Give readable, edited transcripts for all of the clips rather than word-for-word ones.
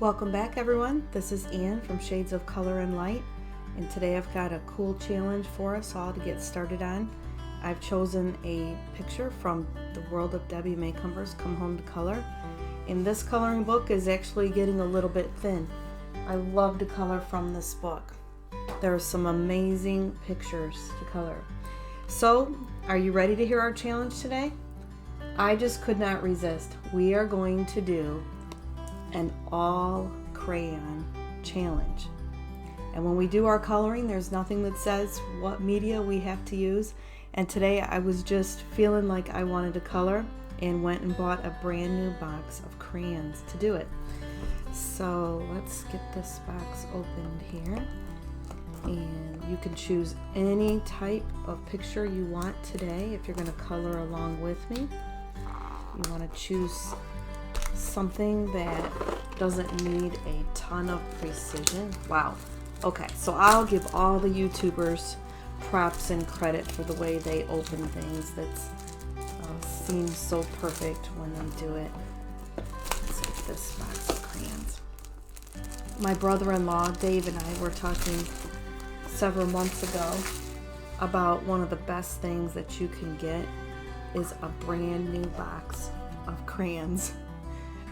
Welcome back, everyone. This is Ann from Shades of Color and Light, and today I've got a cool challenge for us all to get started on. I've chosen a picture from the World of Debbie Macomber's Come Home to Color, and this coloring book is actually getting a little bit thin. I love to color from this book. There are some amazing pictures to color. So, are you ready to hear our challenge today? I just could not resist. We are going to do an all crayon challenge. And when we do our coloring, there's nothing that says what media we have to use. And today I was just feeling like I wanted to color and went and bought a brand new box of crayons to do it. So let's get this box opened here. And you can choose any type of picture you want today if you're going to color along with me. You want to choose something that doesn't need a ton of precision. Wow. Okay, so I'll give all the YouTubers props and credit for the way they open things. That seems so perfect when they do it. Let's get this box of crayons. My brother-in-law, Dave, and I were talking several months ago about one of the best things that you can get is a brand new box of crayons.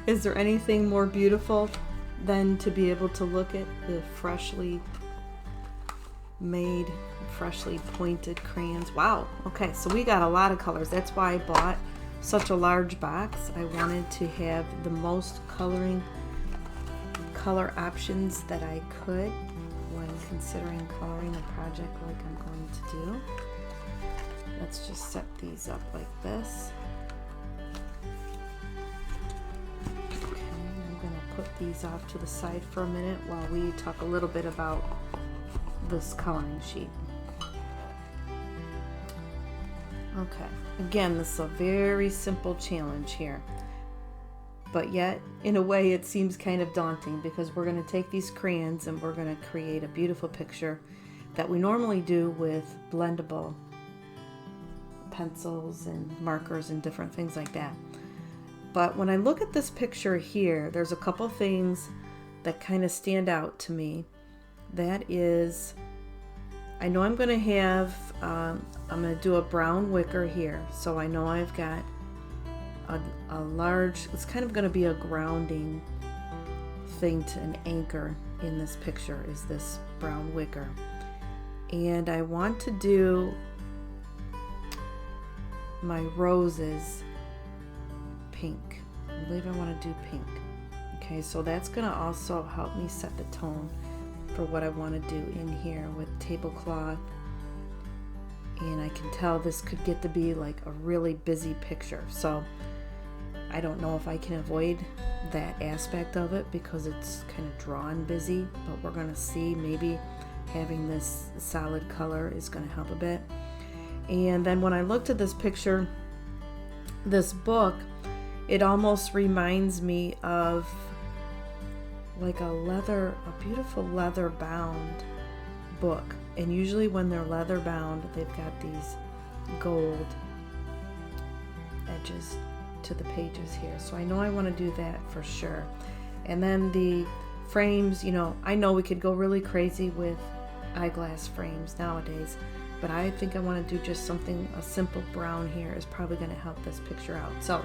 Is there anything more beautiful than to be able to look at the freshly made, freshly pointed crayons? Wow. Okay, so we got a lot of colors. That's why I bought such a large box. I wanted to have the most color options that I could when considering coloring a project like I'm going to do. Let's just set these up like this. Put these off to the side for a minute while we talk a little bit about this coloring sheet. Okay, again, this is a very simple challenge here, but yet in a way it seems kind of daunting because we're going to take these crayons and we're going to create a beautiful picture that we normally do with blendable pencils and markers and different things like that. But when I look at this picture here, there's a couple things that kind of stand out to me. That is, I know I'm going to have, I'm going to do a brown wicker here. So I know I've got a large, it's kind of going to be a grounding thing to an anchor in this picture is this brown wicker. And I want to do my roses pink. I believe I want to do pink. Okay, so that's going to also help me set the tone for what I want to do in here with tablecloth. And I can tell this could get to be like a really busy picture. So I don't know if I can avoid that aspect of it because it's kind of drawn busy, but we're going to see. Maybe having this solid color is going to help a bit. And then when I looked at this picture, this book, it almost reminds me of like a beautiful leather bound book. And usually when they're leather bound, they've got these gold edges to the pages here. So I know I want to do that for sure. And then the frames, you know, I know we could go really crazy with eyeglass frames nowadays, but I think I want to do just something, a simple brown here is probably going to help this picture out. So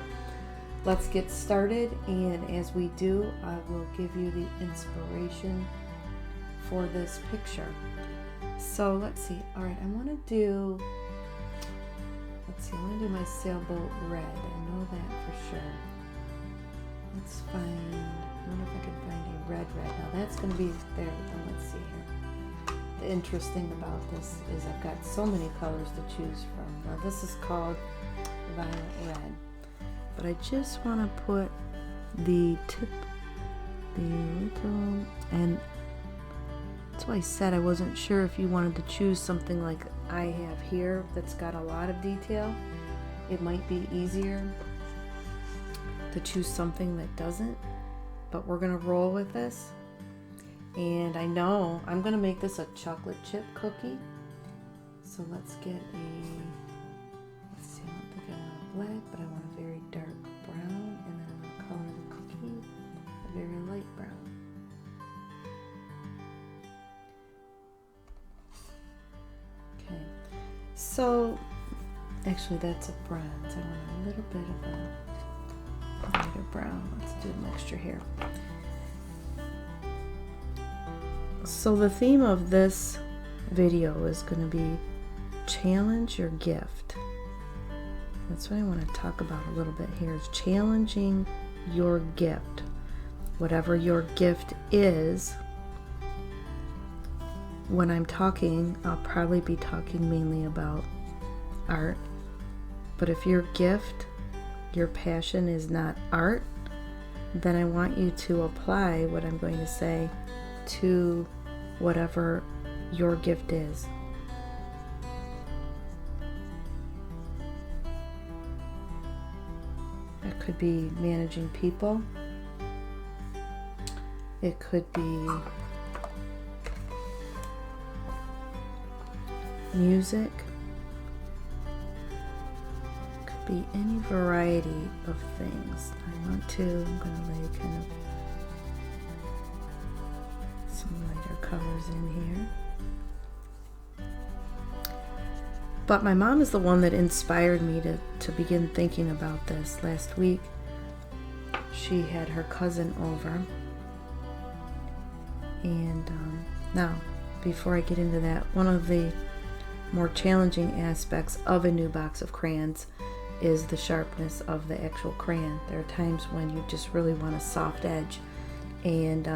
let's get started, and as we do, I will give you the inspiration for this picture. So let's see. All right, I want to do, I want to do my sailboat red. I know that for sure. Let's find, I wonder if I can find a red. Now that's going to be there, but let's see here. The interesting about this is I've got so many colors to choose from. Now this is called violet red. But I just want to put the tip, the little, and that's why I said I wasn't sure if you wanted to choose something like I have here that's got a lot of detail. It might be easier to choose something that doesn't, but we're going to roll with this. And I know I'm going to make this a chocolate chip cookie. So let's get let's see, I don't think I want a black, but I want a very dark brown, and then I'm going to color the cookie a very very light brown. Okay, so actually that's a bronze. I want a little bit of a lighter brown. Let's do a mixture here. So the theme of this video is going to be challenge your gift. That's what I want to talk about a little bit here, is challenging your gift. Whatever your gift is, when I'm talking, I'll probably be talking mainly about art. But if your gift, your passion is not art, then I want you to apply what I'm going to say to whatever your gift is. It could be managing people. It could be music. It could be any variety of things. I'm going to lay kind of some lighter colors in here. But my mom is the one that inspired me to begin thinking about this. Last week, she had her cousin over. And now, before I get into that, one of the more challenging aspects of a new box of crayons is the sharpness of the actual crayon. There are times when you just really want a soft edge. And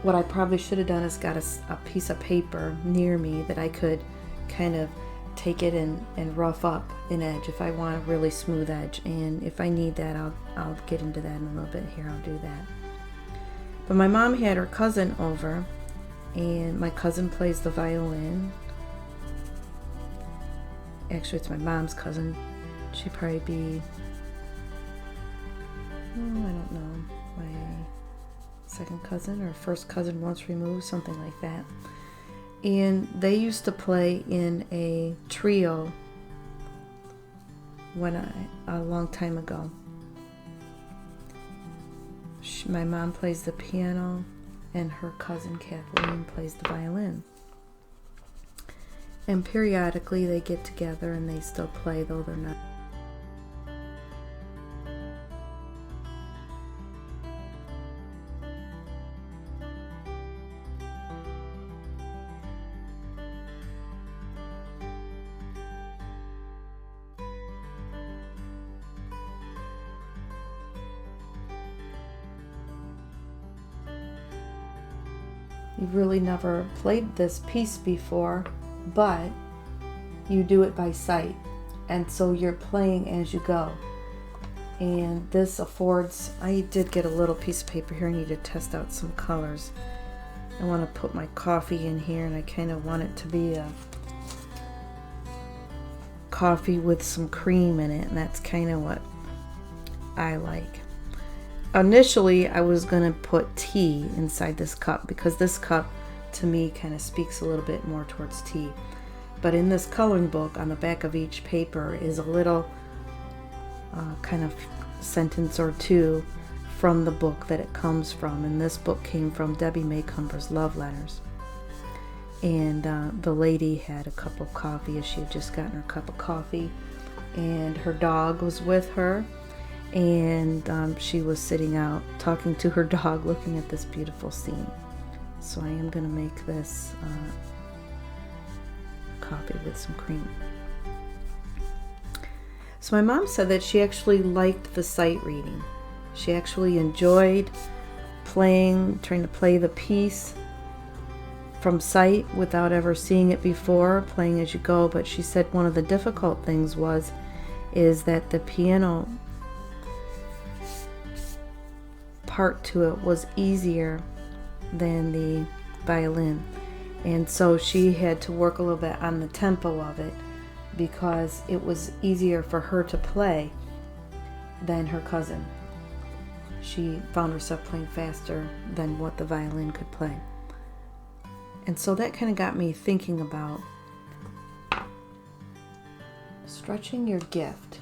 what I probably should have done is got a piece of paper near me that I could kind of take it and rough up an edge if I want a really smooth edge. And if I need that, I'll get into that in a little bit here. I'll do that. But my mom had her cousin over, and my cousin plays the violin. Actually, it's my mom's cousin. She'd probably be, I don't know, my second cousin or first cousin once removed, something like that. And they used to play in a trio a long time ago. My mom plays the piano and her cousin Kathleen plays the violin. And periodically they get together and they still play, though they're not. You've really never played this piece before, but you do it by sight, and so you're playing as you go. And this affords, I did get a little piece of paper here. I need to test out some colors. I want to put my coffee in here, and I kind of want it to be a coffee with some cream in it, and that's kind of what I like. Initially, I was going to put tea inside this cup because this cup, to me, kind of speaks a little bit more towards tea. But in this coloring book, on the back of each paper is a little kind of sentence or two from the book that it comes from. And this book came from Debbie Macomber's Love Letters. And the lady had a cup of coffee as she had just gotten her cup of coffee. And her dog was with her. And she was sitting out talking to her dog, looking at this beautiful scene. So I am going to make this coffee with some cream. So my mom said that she actually liked the sight reading. She actually enjoyed trying to play the piece from sight without ever seeing it before, playing as you go. But she said one of the difficult things is that the piano part to it was easier than the violin, and so she had to work a little bit on the tempo of it because it was easier for her to play than her cousin. She found herself playing faster than what the violin could play. And so that kind of got me thinking about stretching your gift,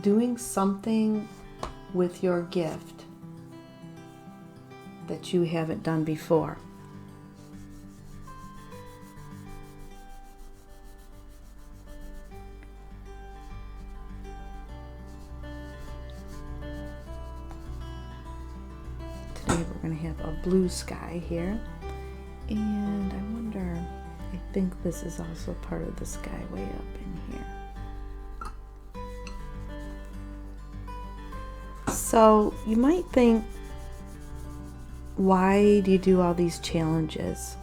doing something with your gift that you haven't done before. Today we're going to have a blue sky here, and I wonder, I think this is also part of the sky way up in here. So you might think, why do you do all these challenges?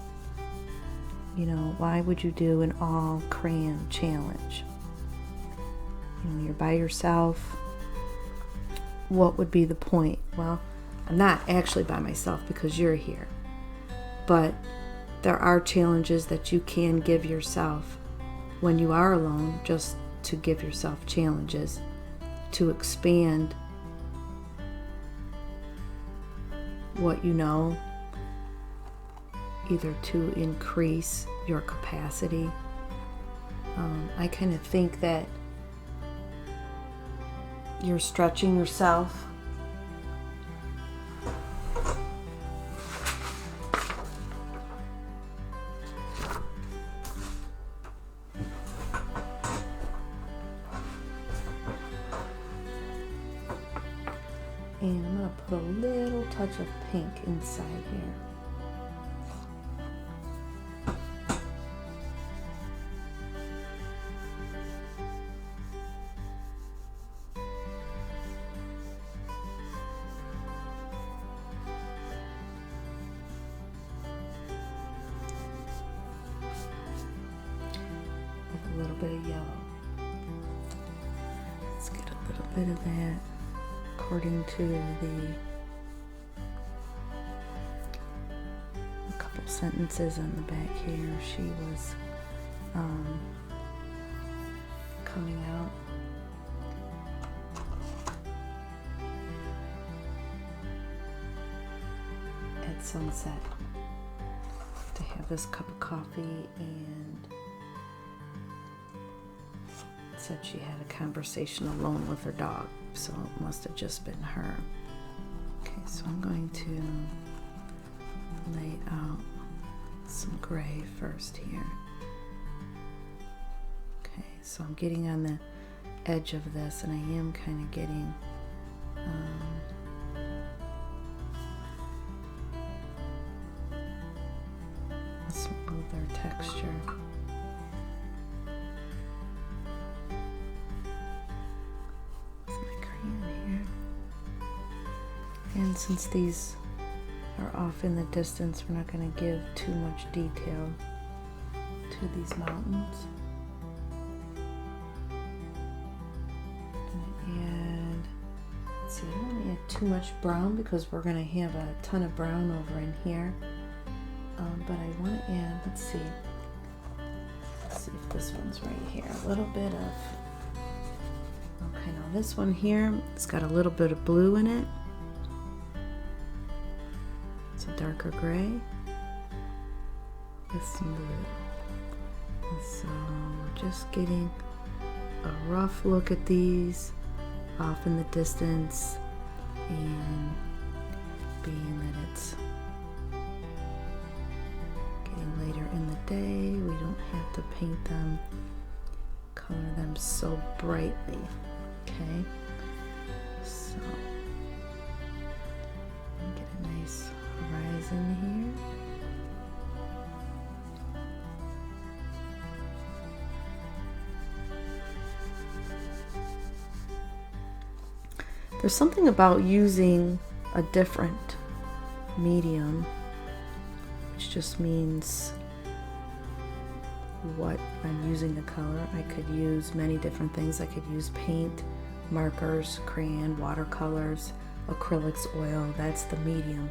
You know, why would you do an all crayon challenge? You know, you're by yourself. What would be the point? Well, I'm not actually by myself because you're here. But there are challenges that you can give yourself when you are alone, just to give yourself challenges to expand what you know, either to increase your capacity. I kind of think that you're stretching yourself. And I'm going to put a little touch of pink inside here. With a little bit of yellow. Let's get a little bit of that. According to a couple sentences on the back here, she was coming out. At sunset to have this cup of coffee, and said she had a conversation alone with her dog, so it must have just been her. Okay, so I'm going to lay out some gray first here. Okay, so I'm getting on the edge of this, and I am kind of getting a smoother texture. And since these are off in the distance, we're not going to give too much detail to these mountains. And let's see, I don't want to add too much brown because we're going to have a ton of brown over in here. But I want to add, let's see if this one's right here. A little bit of, okay, now this one here, it's got a little bit of blue in it. It's a darker gray with some blue. And so we're just getting a rough look at these off in the distance, and being that it's getting later in the day, we don't have to paint them, color them so brightly. Okay, so get a nice horizon here. There's something about using a different medium, which just means what I'm using the color. I could use many different things. I could use paint, markers, crayon, watercolors, acrylics, oil. That's the medium.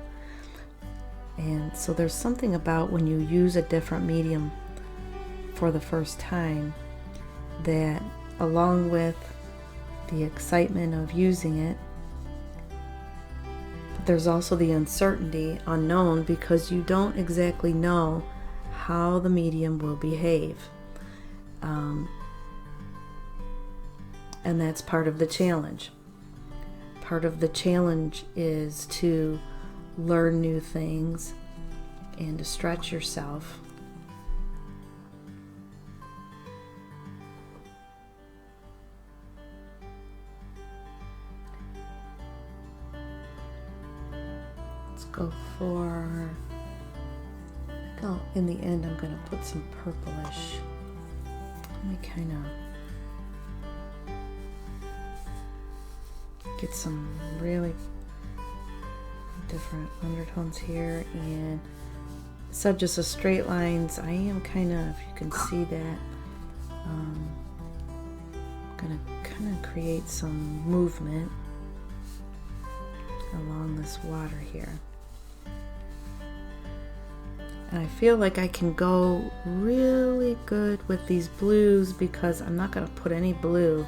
And so there's something about when you use a different medium for the first time that, along with the excitement of using it, there's also the uncertainty, unknown, because you don't exactly know how the medium will behave. And that's part of the challenge. part of the challenge is to learn new things and to stretch yourself. Let's go for, oh, in the end I'm going to put some purplish. Let me kind of get some really different undertones here, and instead of just a straight lines, I am kind of, if you can see that, gonna kind of create some movement along this water here. And I feel like I can go really good with these blues because I'm not going to put any blue,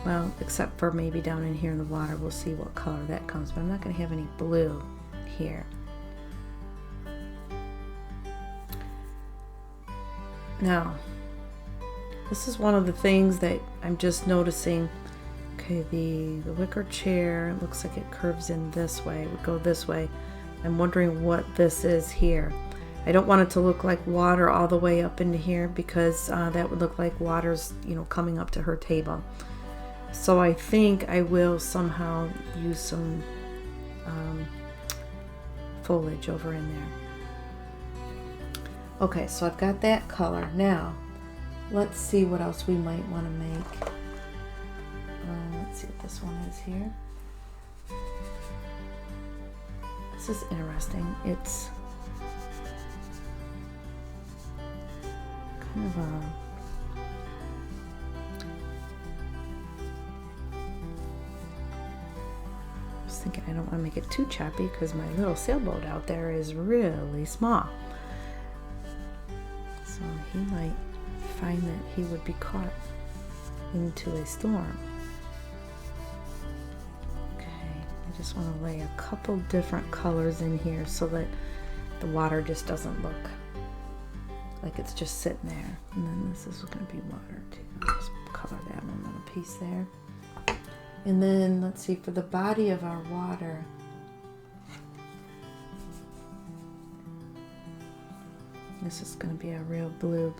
well, except for maybe down in here in the water. We'll see what color that comes, but I'm not going to have any blue here. Now, this is one of the things that I'm just noticing. Okay, the wicker chair looks like it curves in this way. It would go this way. I'm wondering what this is here. I don't want it to look like water all the way up into here because that would look like water's, you know, coming up to her table. So I think I will somehow use some foliage over in there. Okay, so I've got that color. Now, let's see what else we might want to make. Let's see what this one is here. This is interesting. It's kind of a thinking I don't want to make it too choppy because my little sailboat out there is really small. So he might find that he would be caught into a storm. Okay, I just want to lay a couple different colors in here so that the water just doesn't look like it's just sitting there. And then this is going to be water too. I'll just color that one little piece there. And then let's see, for the body of our water, this is going to be a real blue.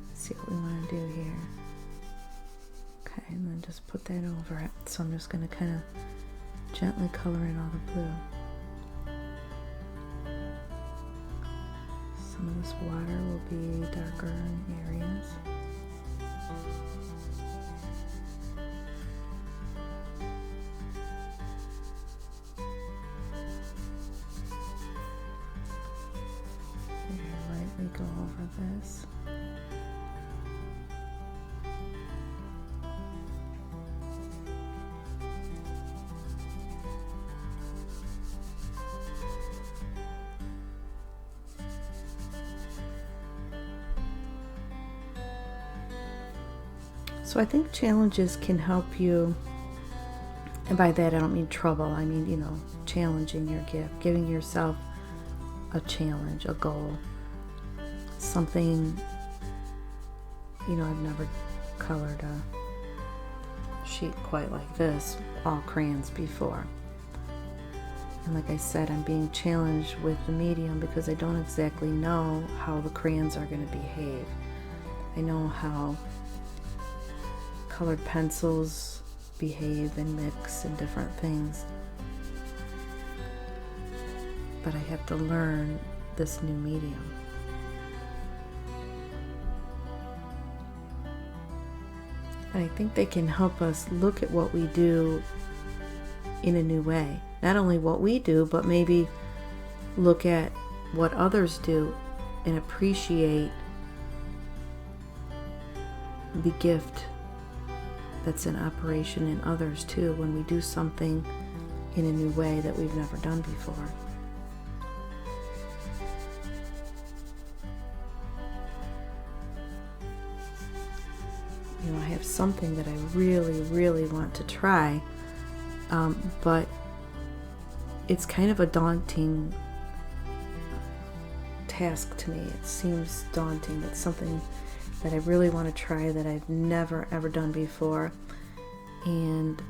Let's see what we want to do here. Okay, and then just put that over it. So I'm just going to kind of gently color in all the blue. Some of this water will be darker in areas. Go over this. So I think challenges can help you, and by that I don't mean trouble, I mean, you know, challenging your gift, giving yourself a challenge, a goal. Something, you know, I've never colored a sheet quite like this, all crayons, before. And like I said, I'm being challenged with the medium because I don't exactly know how the crayons are going to behave. I know how colored pencils behave and mix and different things, but I have to learn this new medium. And I think they can help us look at what we do in a new way. Not only what we do, but maybe look at what others do and appreciate the gift that's in operation in others too when we do something in a new way that we've never done before. You know, I have something that I really want to try, but it's kind of a daunting task to me. It seems daunting. It's something that I really want to try that I've never ever done before, and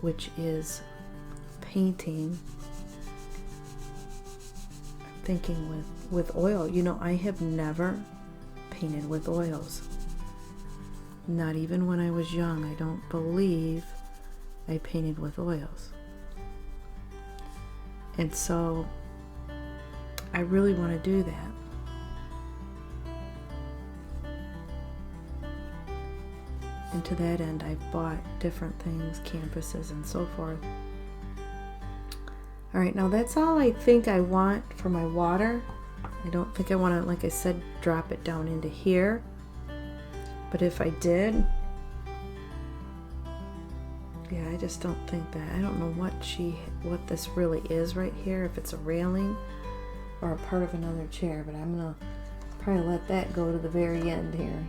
which is painting. I'm thinking with oil. You know, I have never painted with oils. Not even when I was young. I don't believe I painted with oils. And so I really want to do that. And to that end, I've bought different things, canvases and so forth. All right, now that's all I think I want for my water. I don't think I want to, like I said, drop it down into here. But if I did, yeah, I just don't think that. I don't know what this really is right here, if it's a railing or a part of another chair, but I'm gonna probably let that go to the very end here.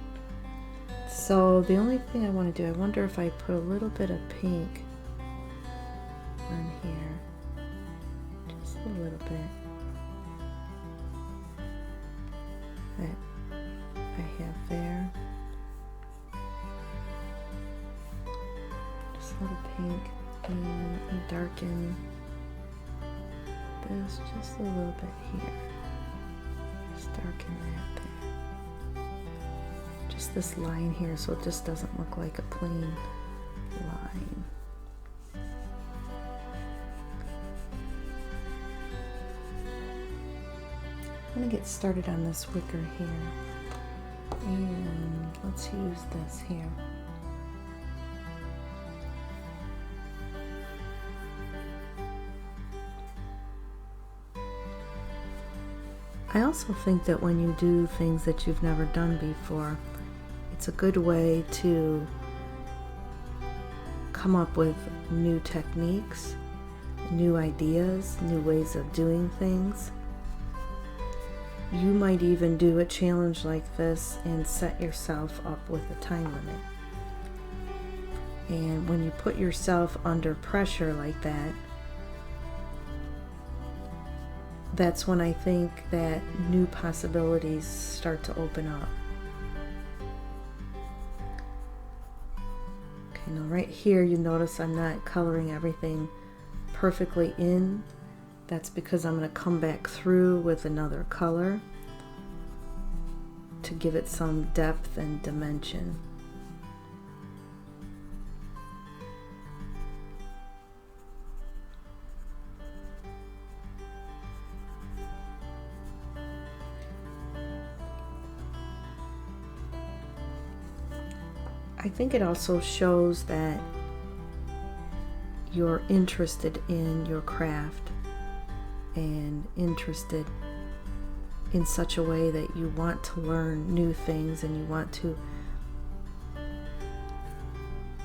So the only thing I want to do, I wonder if I put a little bit of pink on here, just a little bit, that I have there, just a little pink, and I darken this just a little bit here, just darken that there. Just this line here, so it just doesn't look like a plain line. I'm going to get started on this wicker here, and let's use this here. I also think that when you do things that you've never done before, it's a good way to come up with new techniques, new ideas, new ways of doing things. You might even do a challenge like this and set yourself up with a time limit. And when you put yourself under pressure like that, that's when I think that new possibilities start to open up. Okay, now right here you notice I'm not coloring everything perfectly in. That's because I'm going to come back through with another color to give it some depth and dimension. I think it also shows that you're interested in your craft and interested in such a way that you want to learn new things and you want to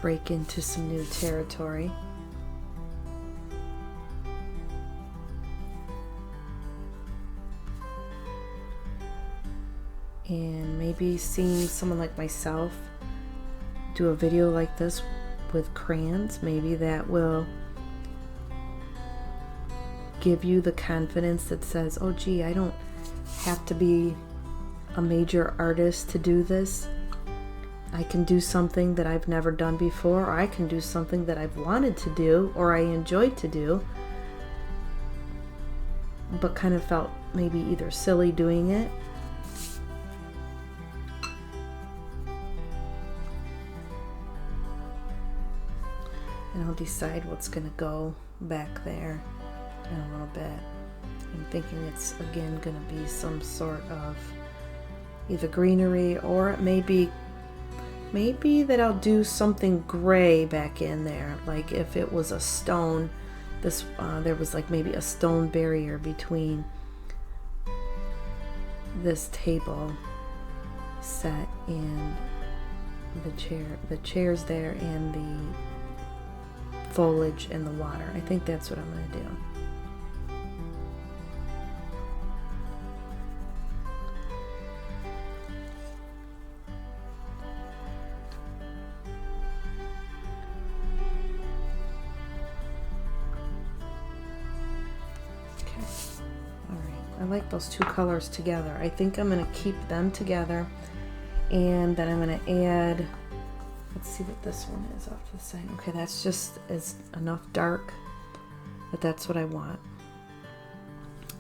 break into some new territory. And maybe seeing someone like myself do a video like this with crayons, maybe that will give you the confidence that says, oh gee, I don't have to be a major artist to do this. I can do something that I've never done before, or I can do something that I've wanted to do or I enjoyed to do, but kind of felt maybe either silly doing it. And I'll decide what's going to go back there in a little bit. I'm thinking it's again going to be some sort of either greenery, or it may be maybe that I'll do something gray back in there. Like if it was a stone, this there was like maybe a stone barrier between this table set and the chairs there, and the foliage and the water. I think that's what I'm going to do. Okay. All right. I like those two colors together. I think I'm going to keep them together, and then I'm going to add a let's see what this one is off to the side. Okay, that's just is enough dark, but that's what I want.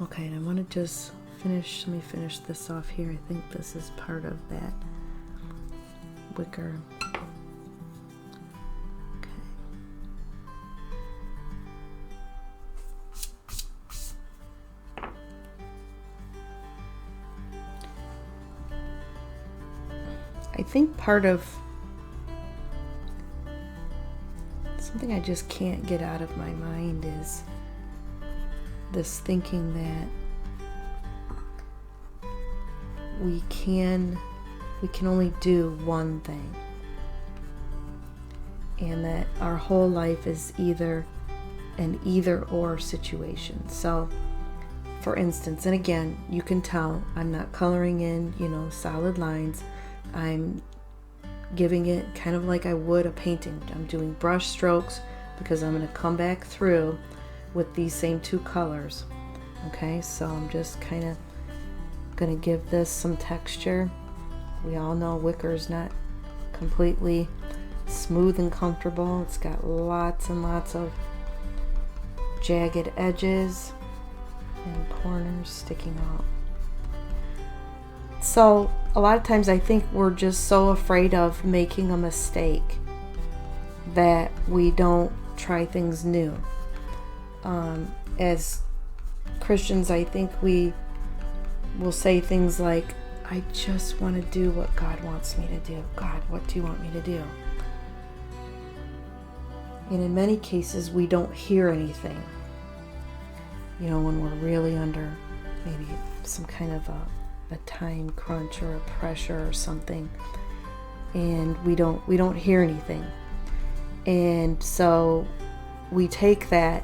Okay, and I want to just finish, let me finish this off here. I think this is part of that wicker. I think part of something I just can't get out of my mind is this thinking that we can only do one thing, and that our whole life is either an either-or situation. So for instance, and again, you can tell I'm not coloring in, solid lines. I'm giving it kind of like I would a painting. I'm doing brush strokes because I'm going to come back through with these same two colors. Okay, so I'm just kind of going to give this some texture. We all know wicker is not completely smooth and comfortable. It's got lots and lots of jagged edges and corners sticking out. So a lot of times I think we're just so afraid of making a mistake that we don't try things new. As Christians, I think we will say things like, I just want to do what God wants me to do. God, what do you want me to do? And in many cases, we don't hear anything. When we're really under maybe some kind of a time crunch or a pressure or something, and we don't hear anything, and so we take that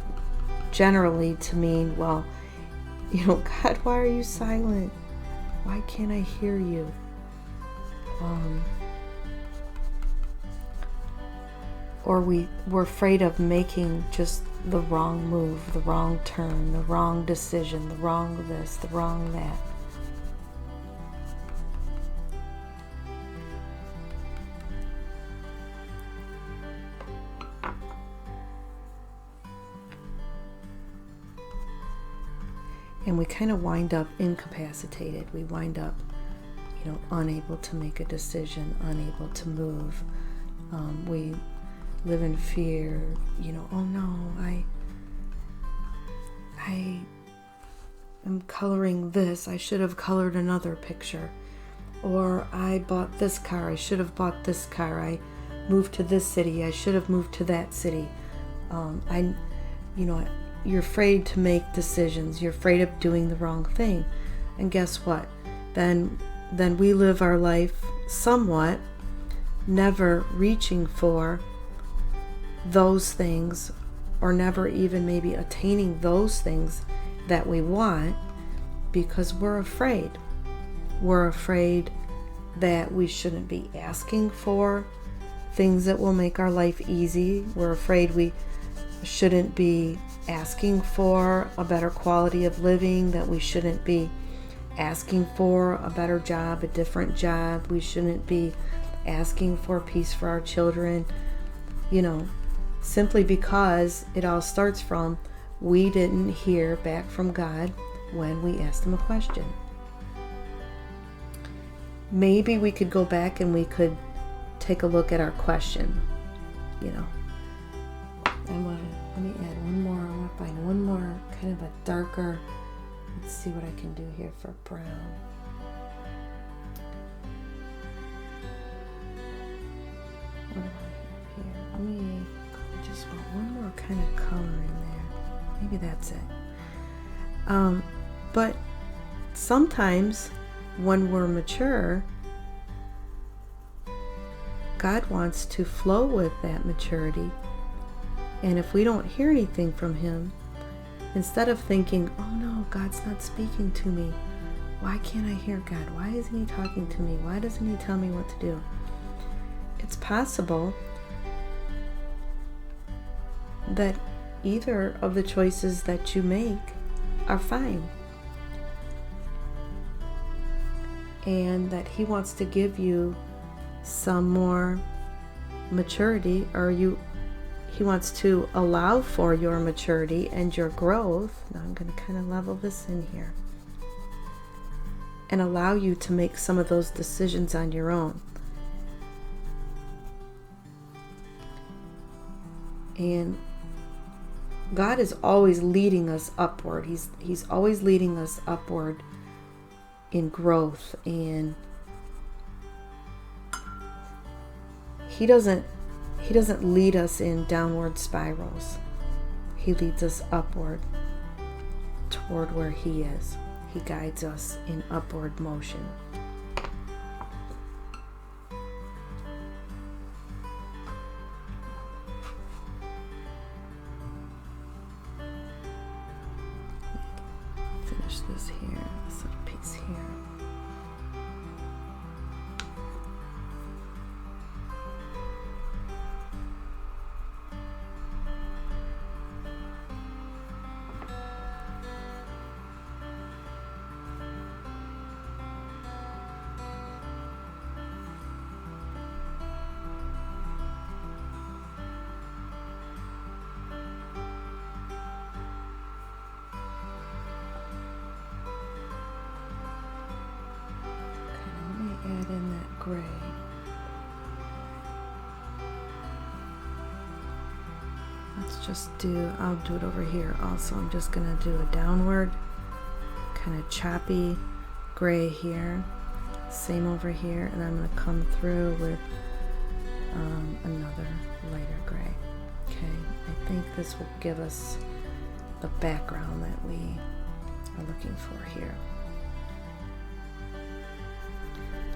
generally to mean, well, God, why are you silent? Why can't I hear you? Or we're afraid of making just the wrong move, the wrong turn, the wrong decision, the wrong this, the wrong that. And we kind of wind up incapacitated. We wind up, unable to make a decision, unable to move. We live in fear, oh no, I am coloring this. I should have colored another picture. Or I bought this car. I should have bought this car. I moved to this city. I should have moved to that city. You're afraid to make decisions. You're afraid of doing the wrong thing. And guess what? Then we live our life somewhat never reaching for those things, or never even maybe attaining those things that we want, because we're afraid. We're afraid that we shouldn't be asking for things that will make our life easy. We're afraid we shouldn't be asking for a better quality of living, that we shouldn't be asking for a better job, a different job. We shouldn't be asking for peace for our children, simply because it all starts from we didn't hear back from God when we asked him a question. Maybe we could go back and we could take a look at our question, Let me add one more. I want to find one more kind of a darker. Let's see what I can do here for brown. What do I have here? I just want one more kind of color in there. Maybe that's it. But sometimes when we're mature, God wants to flow with that maturity. And if we don't hear anything from him, instead of thinking, oh no, God's not speaking to me. Why can't I hear God? Why isn't he talking to me? Why doesn't he tell me what to do? It's possible that either of the choices that you make are fine, and that he wants to give you some more maturity, or he wants to allow for your maturity and your growth. Now I'm going to kind of level this in here and allow you to make some of those decisions on your own. And God is always leading us upward. He's always leading us upward in growth, and He doesn't lead us in downward spirals. He leads us upward toward where He is. He guides us in upward motion. Finish this here, this little piece here. Add in that gray. Let's just I'll do it over here also. I'm just going to do a downward, kind of choppy gray here. Same over here. And I'm going to come through with another lighter gray. Okay, I think this will give us the background that we are looking for here.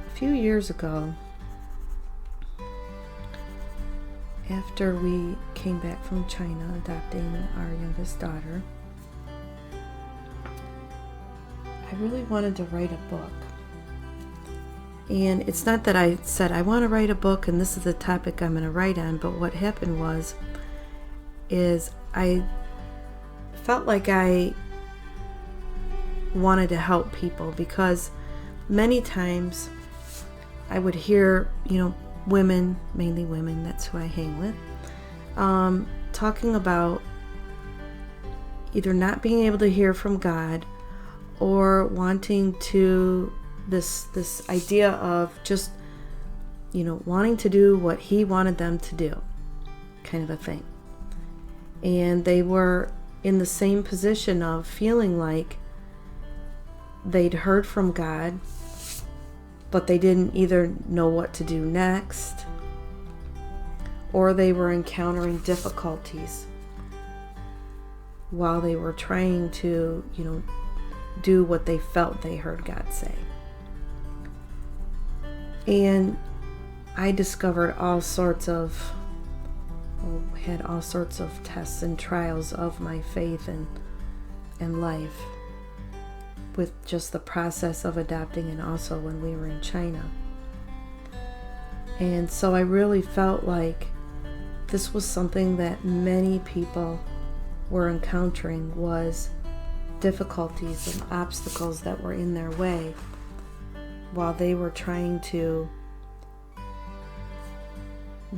A few years ago, after we came back from China adopting our youngest daughter, I really wanted to write a book. And it's not that I said I want to write a book and this is the topic I'm going to write on, but what happened is I felt like I wanted to help people, because many times I would hear, women, mainly women, that's who I hang with, talking about either not being able to hear from God or wanting to, this idea of just, wanting to do what He wanted them to do, kind of a thing. And they were in the same position of feeling like they'd heard from God, but they didn't either know what to do next, or they were encountering difficulties while they were trying to, do what they felt they heard God say. And I discovered had all sorts of tests and trials of my faith and life, with just the process of adopting, and also when we were in China. And so I really felt like this was something that many people were encountering, was difficulties and obstacles that were in their way while they were trying to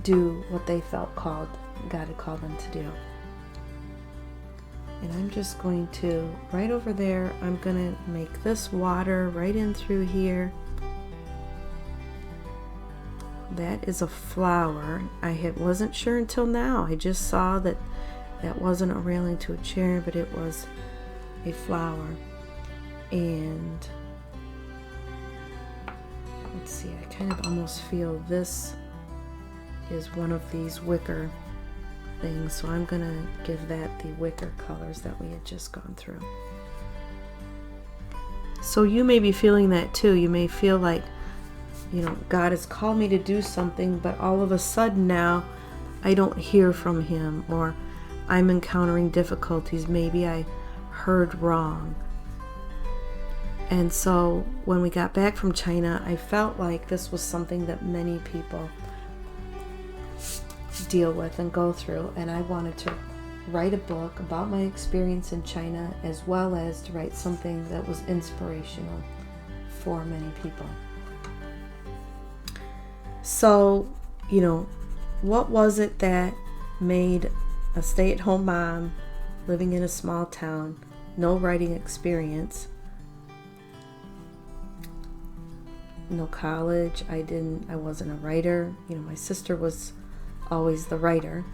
do what they felt God had called them to do. And I'm just going to, right over there, I'm going to make this water right in through here. That is a flower. I wasn't sure until now. I just saw that wasn't a railing to a chair, but it was a flower. And let's see, I kind of almost feel this is one of these wicker things, so I'm going to give that the wicker colors that we had just gone through. So you may be feeling that too. You may feel like, God has called me to do something, but all of a sudden now I don't hear from Him, or I'm encountering difficulties. Maybe I heard wrong. And so when we got back from China, I felt like this was something that many people deal with and go through, and I wanted to write a book about my experience in China, as well as to write something that was inspirational for many people. So, What was it that made a stay-at-home mom living in a small town, no writing experience, no college, I wasn't a writer. My sister was always the writer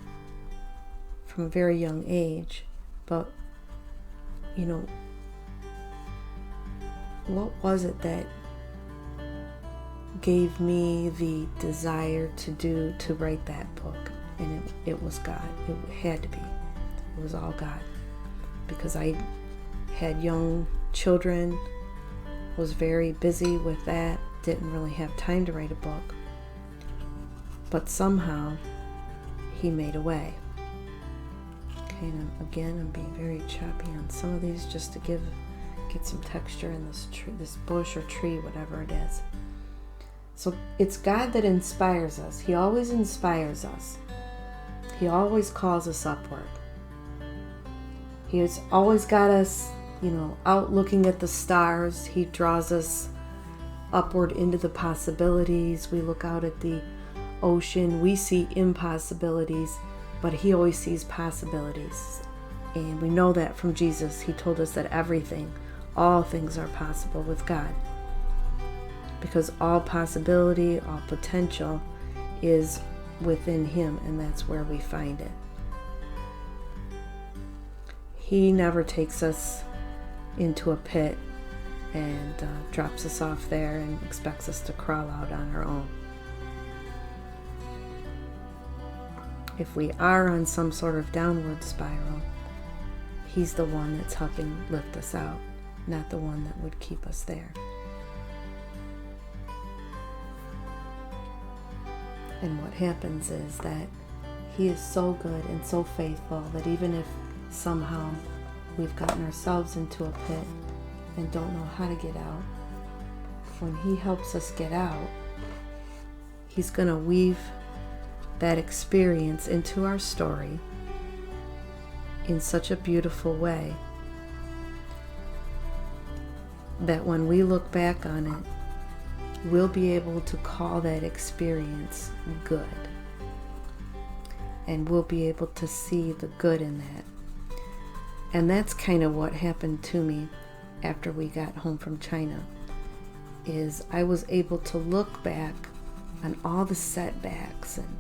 from a very young age, but what was it that gave me the desire to write that book? And it was God. It had to be. It was all God, because I had young children, was very busy with that, didn't really have time to write a book, but somehow He made a way. Okay, and I'm being very choppy on some of these just to get some texture in this tree, this bush or tree, whatever it is. So it's God that inspires us. He always inspires us. He always calls us upward. He has always got us, out looking at the stars. He draws us upward into the possibilities. We look out at the ocean. We see impossibilities, but He always sees possibilities. And we know that from Jesus. He told us that all things are possible with God, because all possibility, all potential is within Him, and that's where we find it. He never takes us into a pit and drops us off there and expects us to crawl out on our own. If we are on some sort of downward spiral, He's the one that's helping lift us out, not the one that would keep us there. And what happens is that He is so good and so faithful that even if somehow we've gotten ourselves into a pit and don't know how to get out, when He helps us get out, He's going to weave that experience into our story in such a beautiful way that when we look back on it, we'll be able to call that experience good. And we'll be able to see the good in that. And that's kind of what happened to me after we got home from China, is I was able to look back on all the setbacks and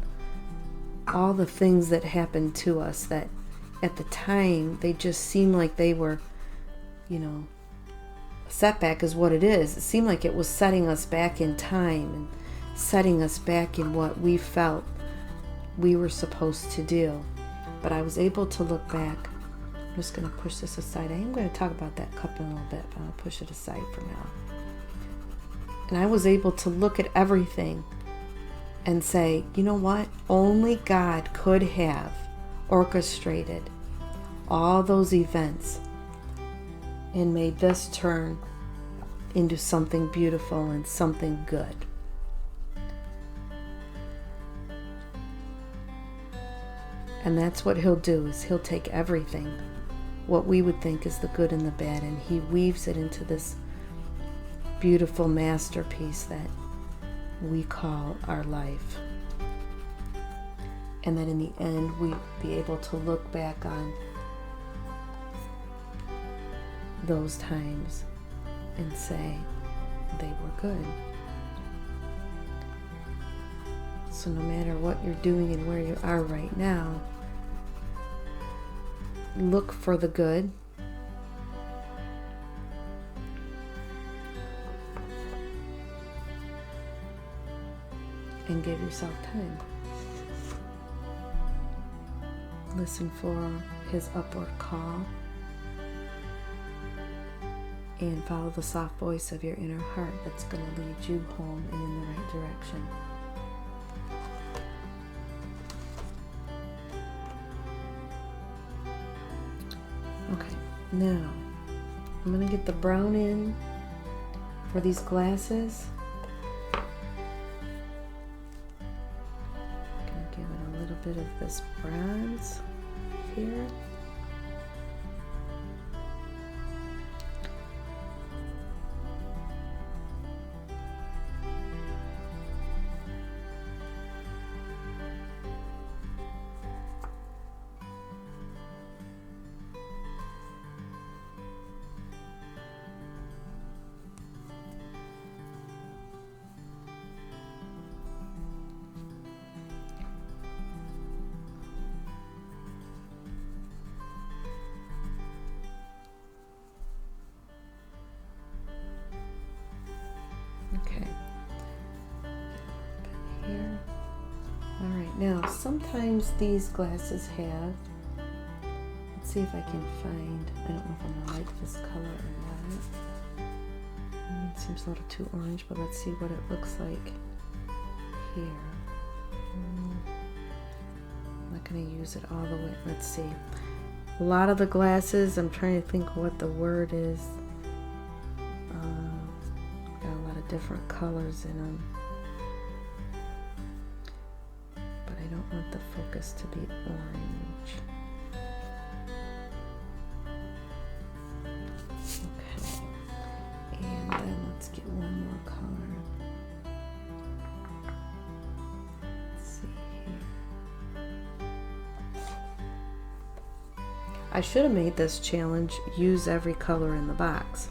all the things that happened to us that at the time they just seemed like they were, a setback is what it is. It seemed like it was setting us back in time and setting us back in what we felt we were supposed to do. But I was able to look back. I'm just going to push this aside. I am going to talk about that cup in a little bit, but I'll push it aside for now. And I was able to look at everything and say, you know what? Only God could have orchestrated all those events and made this turn into something beautiful and something good. And that's what He'll do, is He'll take everything, what we would think is the good and the bad, and He weaves it into this beautiful masterpiece that we call our life. And then in the end, we'd be able to look back on those times and say they were good. So no matter what you're doing and where you are right now, look for the good. And give yourself time. Listen for His upward call. And follow the soft voice of your inner heart that's going to lead you home and in the right direction. Okay, now I'm going to get the brown in for these glasses. I'm going to give it a little bit of this bronze here. sometimes these glasses have, let's see if I can find, I don't know if I'm gonna like this color or not. It seems a little too orange, but let's see what it looks like here. I'm not going to use it all the way. Let's see. A lot of the glasses, I'm trying to think what the word is. Got a lot of different colors in them. But I don't want the focus to be orange. Okay. And then let's get one more color. I should have made this challenge use every color in the box,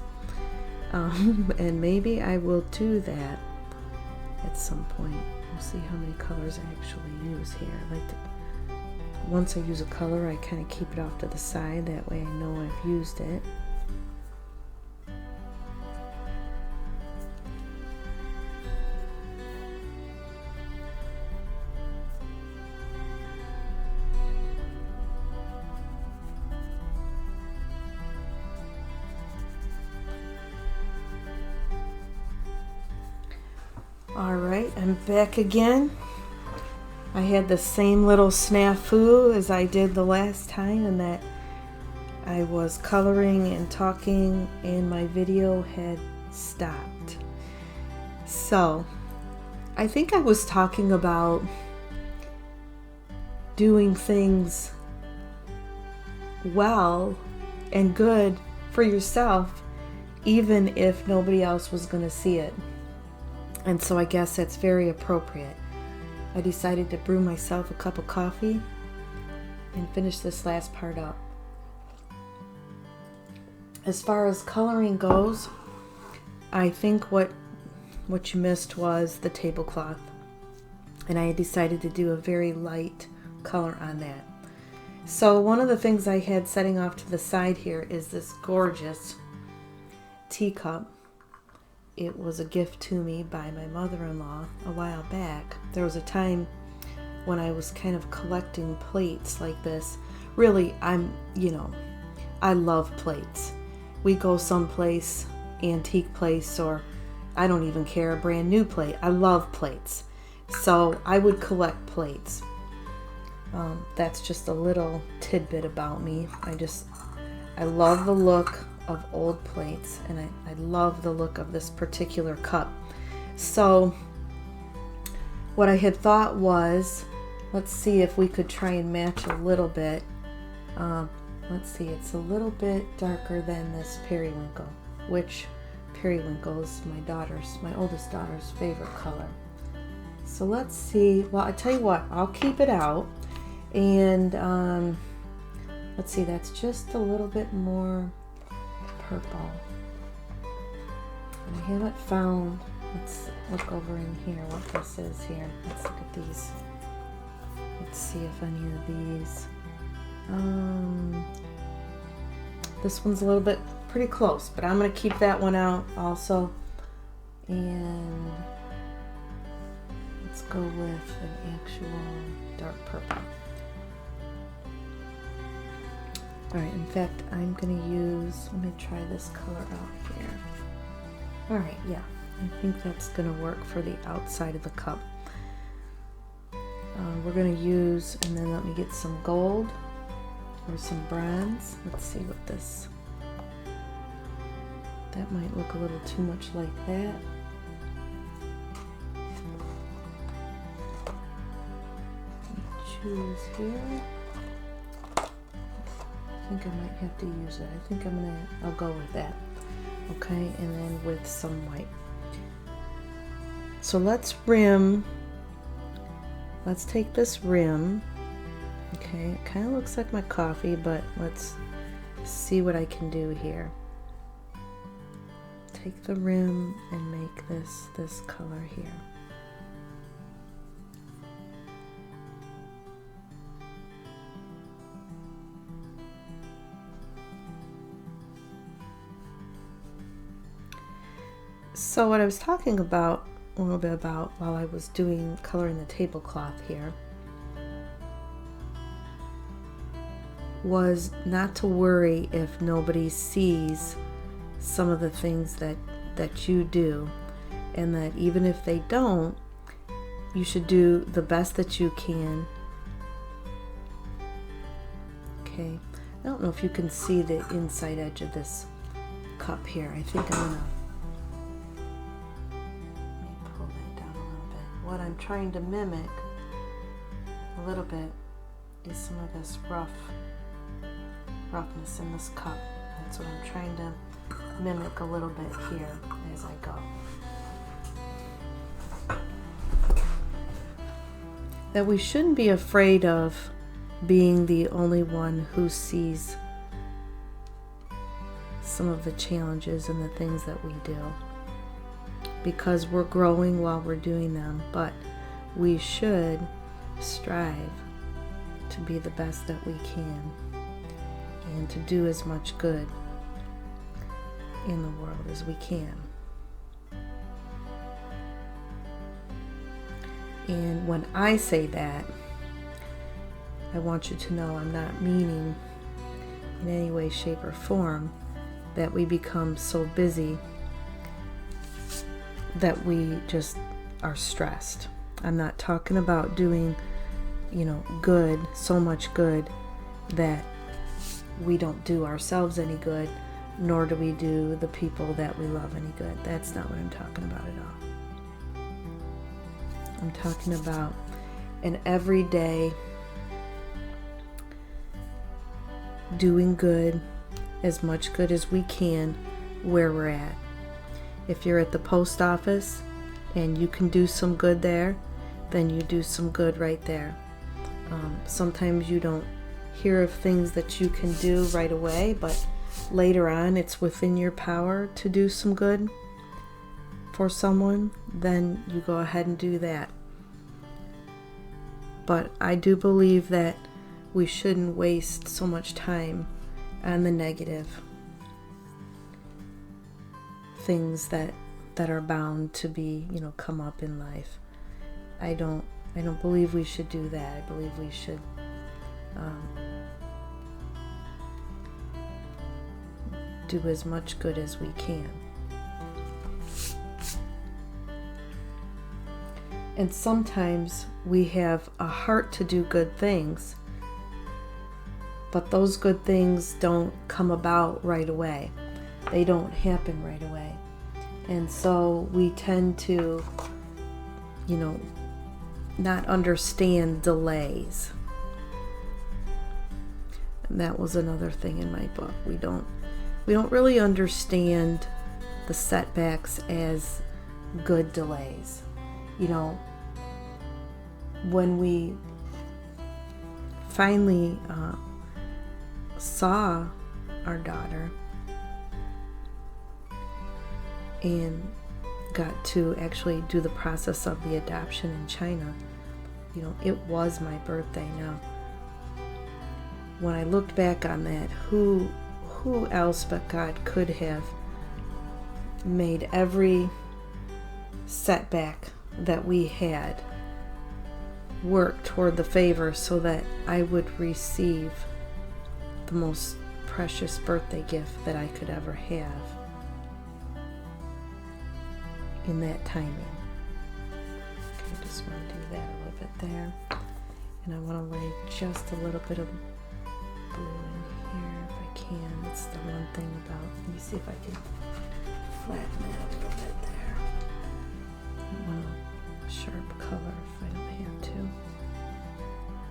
and maybe I will do that at some point. We'll see how many colors I actually use here. I like to, once I use a color, I kind of keep it off to the side, that way I know I've used it. Alright, I'm back again. I had the same little snafu as I did the last time, and that I was coloring and talking and my video had stopped. So, I think I was talking about doing things well and good for yourself, even if nobody else was going to see it. And so I guess that's very appropriate. I decided to brew myself a cup of coffee and finish this last part up. As far as coloring goes, I think what you missed was the tablecloth. And I decided to do a very light color on that. So one of the things I had setting off to the side here is this gorgeous teacup. It was a gift to me by my mother-in-law a while back. There was a time when I was kind of collecting plates like this. Really, I love plates. We go someplace, antique place, or I don't even care, a brand new plate. I love plates. So I would collect plates. That's just a little tidbit about me. I love the look of old plates, and I love the look of this particular cup. So what I had thought was, let's see if we could try and match a little bit. Let's see, it's a little bit darker than this periwinkle, which periwinkle is my oldest daughter's favorite color. So let's see. Well, I tell you what, I'll keep it out, and let's see, that's just a little bit more purple. And I haven't found, let's look over in here what this is here. Let's look at these. Let's see if any of these, this one's a little bit pretty close, but I'm going to keep that one out also. And let's go with an actual dark purple. Alright, in fact, I'm going to use, let me try this color out here. Alright, yeah, I think that's going to work for the outside of the cup. We're going to use, and then let me get some gold or some bronze. Let's see what this, that might look a little too much like that. Let me choose here. I think I might have to use it. I think I'll go with that. Okay, and then with some white. So let's take this rim. Okay, it kind of looks like my coffee, but let's see what I can do here. Take the rim and make this color here. So what I was talking about, a little bit about while I was coloring the tablecloth here, was not to worry if nobody sees some of the things that you do, and that even if they don't, you should do the best that you can. Okay, I don't know if you can see the inside edge of this cup here. I think I'm gonna let me pull that down a little bit. What I'm trying to mimic a little bit is some of this roughness in this cup. That's what I'm trying to mimic a little bit here as I go. That we shouldn't be afraid of being the only one who sees some of the challenges and the things that we do, because we're growing while we're doing them, but we should strive to be the best that we can and to do as much good in the world as we can. And when I say that, I want you to know I'm not meaning in any way, shape, or form that we become so busy that we just are stressed. I'm not talking about doing, good, so much good that we don't do ourselves any good, nor do we do the people that we love any good. That's not what I'm talking about at all. I'm talking about an everyday doing good, as much good as we can where we're at. If you're at the post office and you can do some good there, then you do some good right there. Sometimes you don't hear of things that you can do right away, but later on it's within your power to do some good for someone, then you go ahead and do that. But I do believe that we shouldn't waste so much time on the negative things that are bound to be, come up in life. I don't believe we should do that. I believe we should do as much good as we can. And sometimes we have a heart to do good things, but those good things don't come about right away. They don't happen right away. And so we tend to, not understand delays. And that was another thing in my book. We don't really understand the setbacks as good delays. When we finally saw our daughter and got to actually do the process of the adoption in China, it was my birthday. Now, when I looked back on that, who else but God could have made every setback that we had work toward the favor so that I would receive the most precious birthday gift that I could ever have in that timing. Okay, I just want to do that a little bit there. And I want to lay just a little bit of blue in here if I can. That's the one thing about, let me see if I can flatten that a little bit there. I want a sharp color if I don't have to.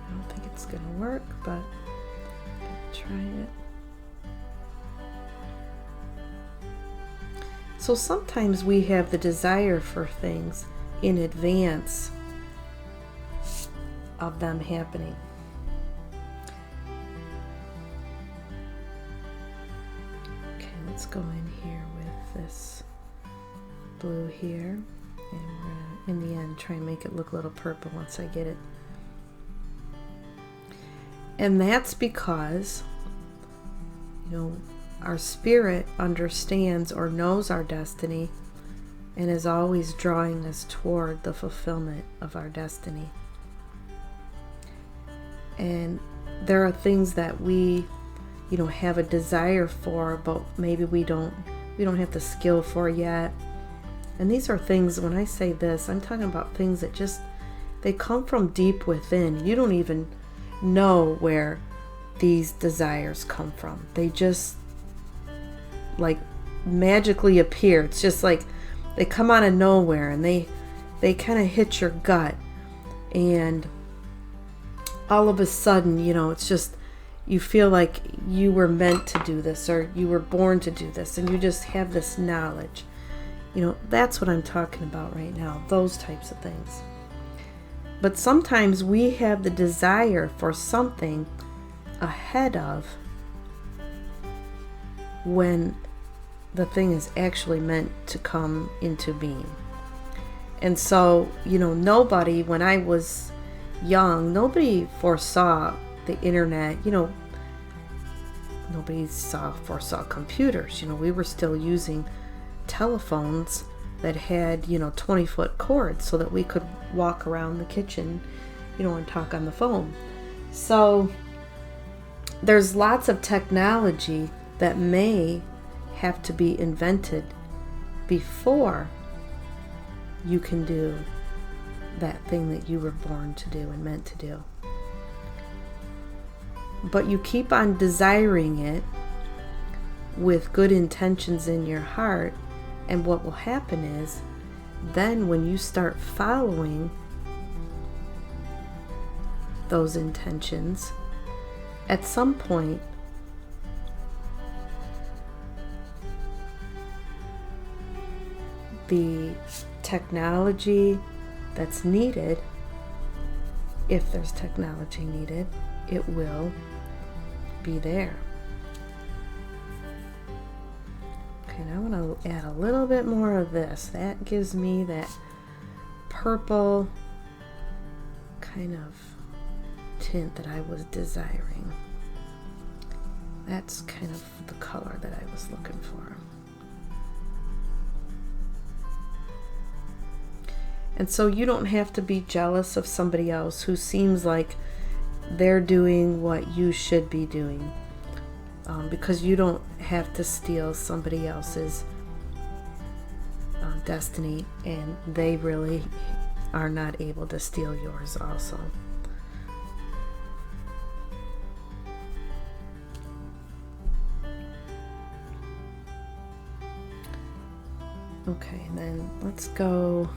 I don't think it's going to work, but I'm going to try it. So sometimes we have the desire for things in advance of them happening. Okay, let's go in here with this blue here, and we're gonna, in the end, try and make it look a little purple once I get it. And that's because, our spirit understands or knows our destiny and is always drawing us toward the fulfillment of our destiny. And there are things that we, you know, have a desire for, but maybe we don't have the skill for yet. And these are things, when I say this, I'm talking about things that just, they come from deep within. You don't even know where these desires come from. They just like magically appear. It's just like they come out of nowhere, and they kind of hit your gut, and all of a sudden, you know, it's just, you feel like you were meant to do this, or you were born to do this, and you just have this knowledge. You know, that's what I'm talking about right now, those types of things. But sometimes we have the desire for something ahead of when the thing is actually meant to come into being. And so, you know, nobody, when I was young, nobody foresaw the internet. You know, nobody foresaw computers. You know, we were still using telephones that had, you know, 20-foot cords so that we could walk around the kitchen, you know, and talk on the phone. So there's lots of technology that may have to be invented before you can do that thing that you were born to do and meant to do. But you keep on desiring it with good intentions in your heart, and what will happen is, then when you start following those intentions, at some point the technology that's needed, if there's technology needed, it will be there. Okay, now I want to add a little bit more of this. That gives me that purple kind of tint that I was desiring. That's kind of the color that I was looking for. And so you don't have to be jealous of somebody else who seems like they're doing what you should be doing, because you don't have to steal somebody else's destiny, and they really are not able to steal yours also. Okay, then let's do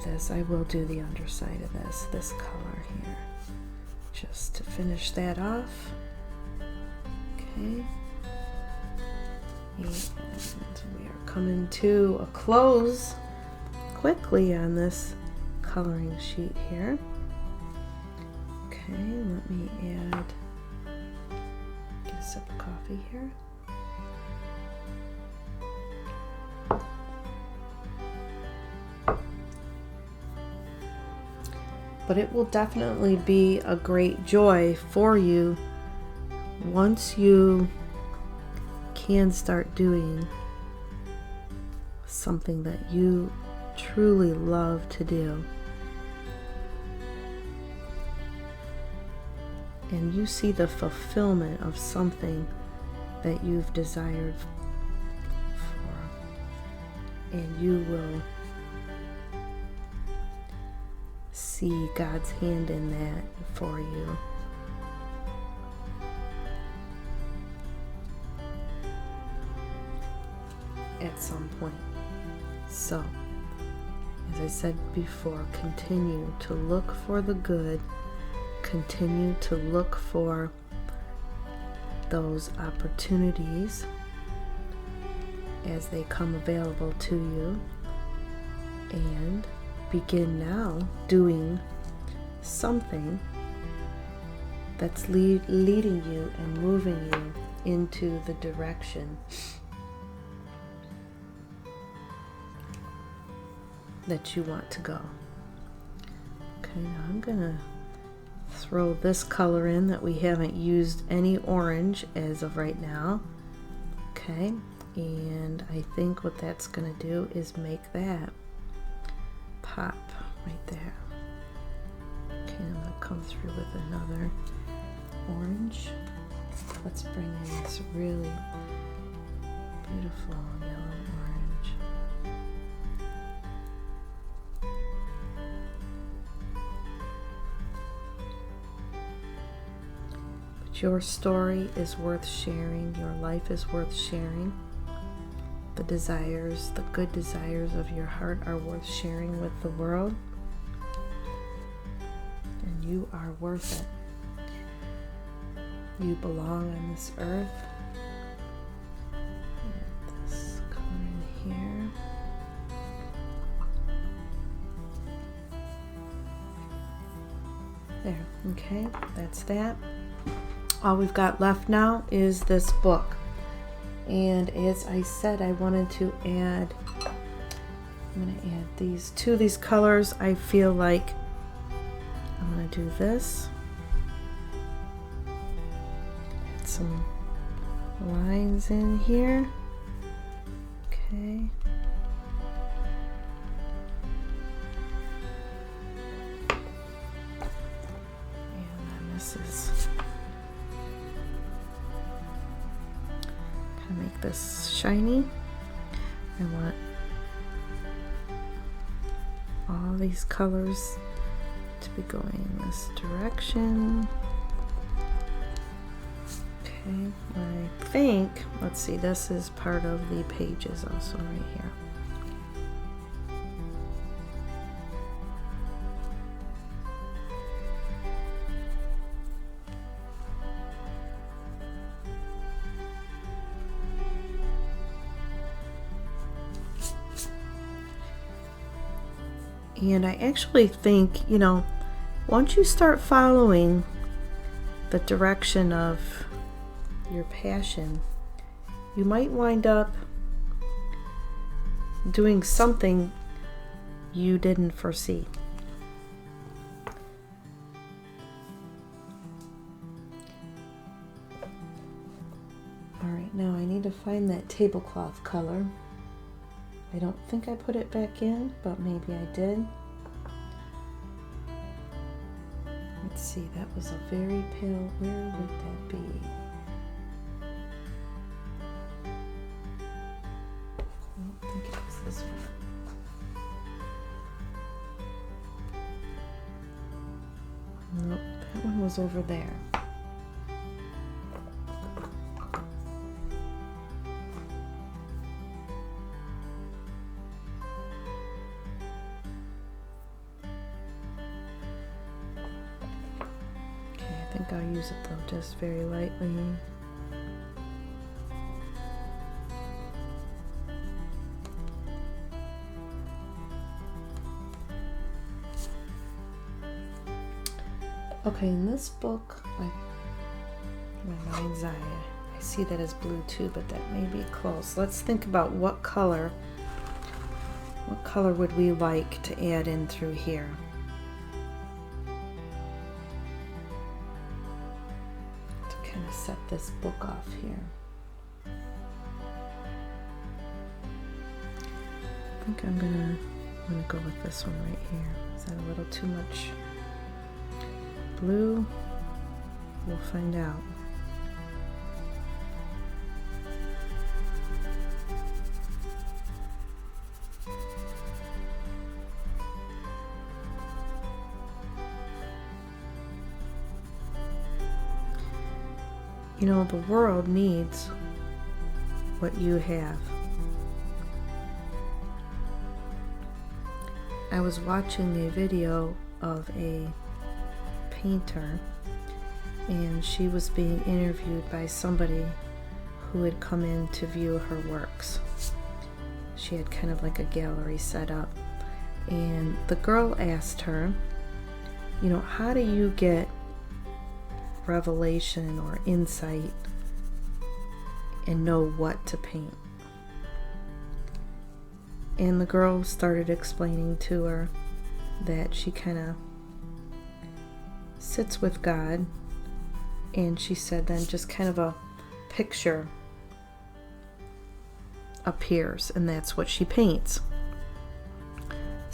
this. I will do the underside of this color here, just to finish that off. Okay. And we are coming to a close quickly on this coloring sheet here. Okay, let me get a sip of coffee here. But it will definitely be a great joy for you once you can start doing something that you truly love to do. And you see the fulfillment of something that you've desired for. And you will see God's hand in that for you. At some point. So, as I said before, continue to look for the good. Continue to look for those opportunities as they come available to you, and begin now doing something that's leading you and moving you into the direction that you want to go. Okay, now I'm gonna throw this color in that we haven't used any orange as of right now. Okay, and I think what that's gonna do is make that pop right there. Okay, Okay, I'm going to come through with another orange. Let's bring in this really beautiful yellow orange. But your story is worth sharing. Your life is worth sharing. The desires, the good desires of your heart are worth sharing with the world. And you are worth it. You belong on this earth. Get this color in here. There, okay, that's that. All we've got left now is this book. And as I said, I wanted to add, I'm going to add these colors. I feel like I'm going to do this. Add some lines in here. Okay. And then this is, make this shiny. I want all these colors to be going in this direction. Okay, I think, let's see, this is part of the pages also right here. And I actually think, you know, once you start following the direction of your passion, you might wind up doing something you didn't foresee. All right, now I need to find that tablecloth color. I don't think I put it back in, but maybe I did. Let's see, that was a very pale, where would that be? I don't think it was this one. Nope, that one was over there. I think I'll use it though, just very lightly. Okay, in this book, my mind's eye, I see that as blue too, but that may be close. Let's think about what color would we like to add in through here? Set this book off here. I think I'm gonna go with this one right here. Is that a little too much blue? We'll find out. You know, the world needs what you have. I was watching a video of a painter, and she was being interviewed by somebody who had come in to view her works. She had kind of like a gallery set up, and the girl asked her, you know, how do you get revelation or insight and know what to paint? And the girl started explaining to her that she kind of sits with God, and she said then just kind of a picture appears, and that's what she paints.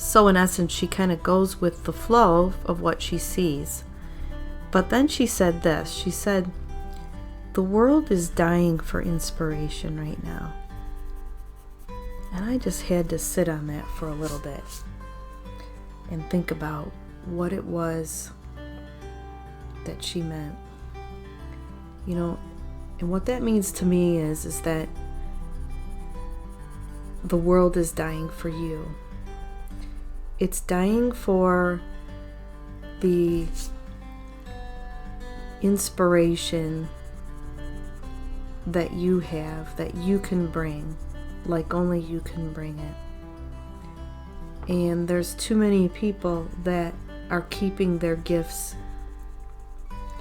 So in essence, she kind of goes with the flow of what she sees. But then she said this. She said, the world is dying for inspiration right now. And I just had to sit on that for a little bit and think about what it was that she meant. You know, and what that means to me is that the world is dying for you. It's dying for the inspiration that you have, that you can bring, like only you can bring it. And there's too many people that are keeping their gifts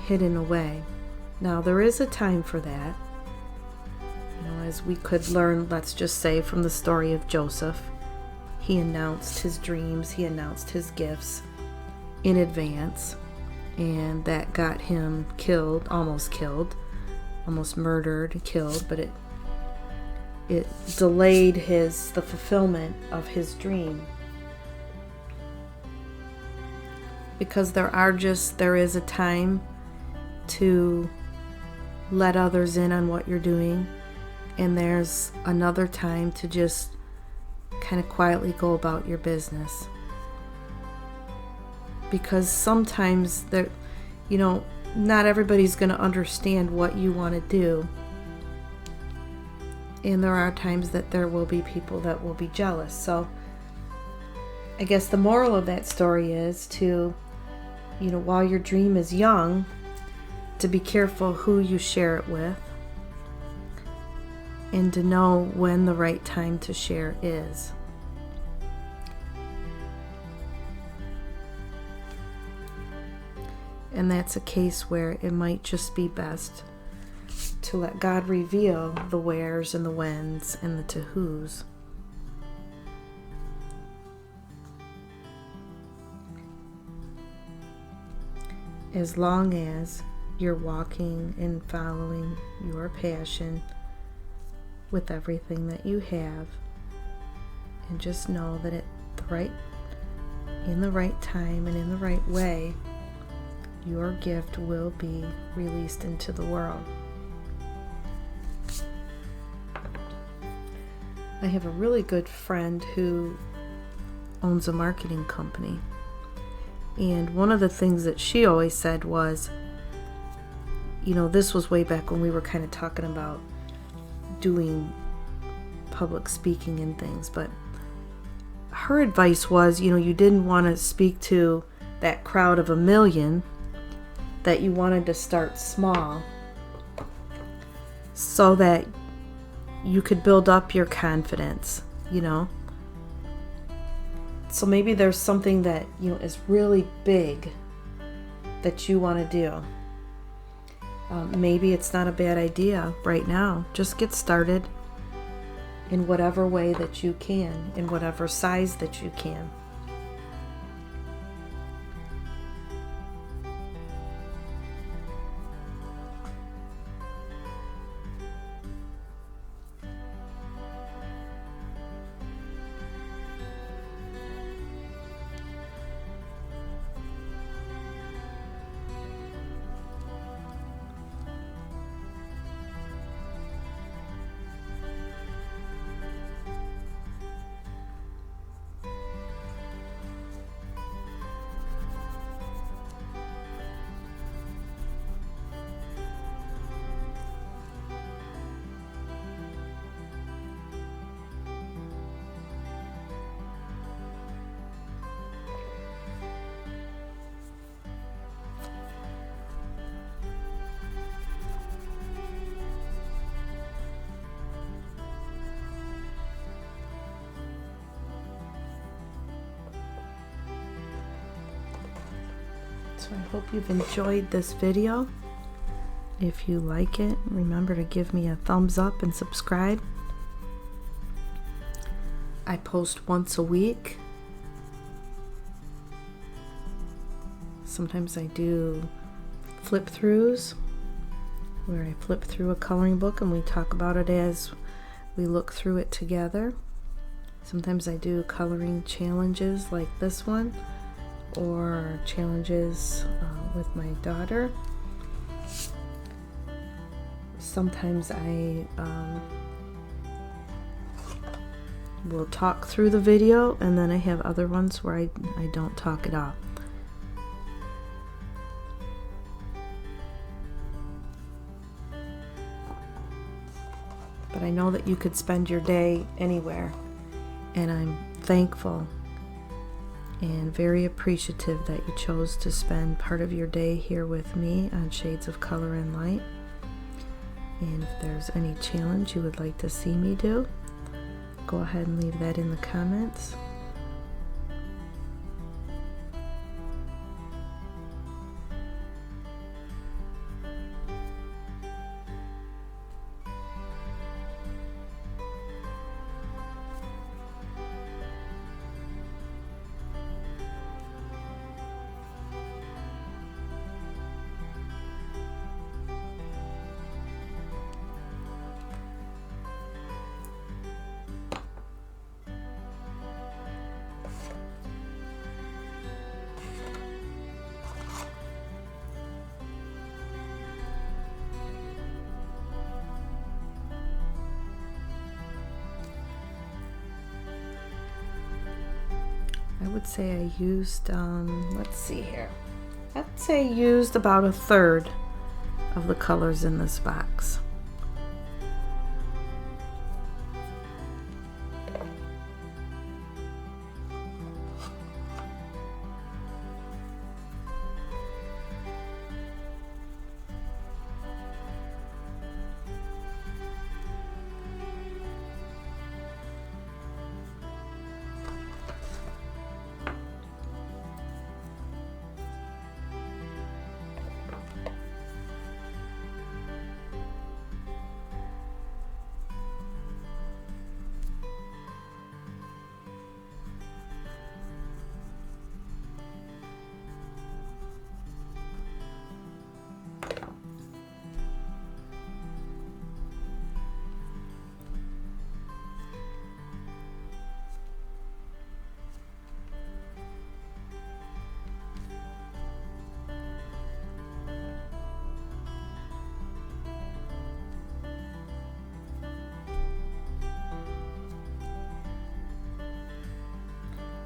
hidden away. Now, there is a time for that. You know, as we could learn, let's just say, from the story of Joseph. He announced his dreams, he announced his gifts in advance, and that got him killed, almost murdered, killed, but it delayed the fulfillment of his dream. Because there is a time to let others in on what you're doing, and there's another time to just kind of quietly go about your business. Because sometimes not everybody's going to understand what you want to do, and there are times that there will be people that will be jealous. So I guess the moral of that story is to, while your dream is young, to be careful who you share it with, and to know when the right time to share is. And that's a case where it might just be best to let God reveal the wheres and the whens and the to whos. As long as you're walking and following your passion with everything that you have, and just know that in the right time and in the right way, your gift will be released into the world. I have a really good friend who owns a marketing company, and one of the things that she always said was, this was way back when we were kind of talking about doing public speaking and things, but her advice was, you didn't want to speak to that crowd of 1 million, that you wanted to start small so that you could build up your confidence, So maybe there's something that, is really big that you want to do. Maybe it's not a bad idea right now. Just get started in whatever way that you can, in whatever size that you can. So I hope you've enjoyed this video. If you like it, remember to give me a thumbs up and subscribe. I post once a week. Sometimes I do flip throughs, where I flip through a coloring book and we talk about it as we look through it together. Sometimes I do coloring challenges like this one, or challenges with my daughter. Sometimes I will talk through the video, and then I have other ones where I don't talk at all. But I know that you could spend your day anywhere, and I'm thankful and very appreciative that you chose to spend part of your day here with me on Shades of Color and Light. And if there's any challenge you would like to see me do, go ahead and leave that in the comments. I would say I used, let's see here. I'd say I used about a third of the colors in this box.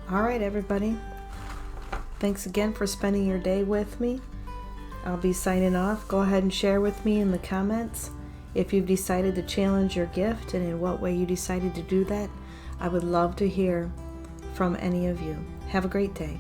All right, everybody. Thanks again for spending your day with me. I'll be signing off. Go ahead and share with me in the comments if you've decided to challenge your gift and in what way you decided to do that. I would love to hear from any of you. Have a great day.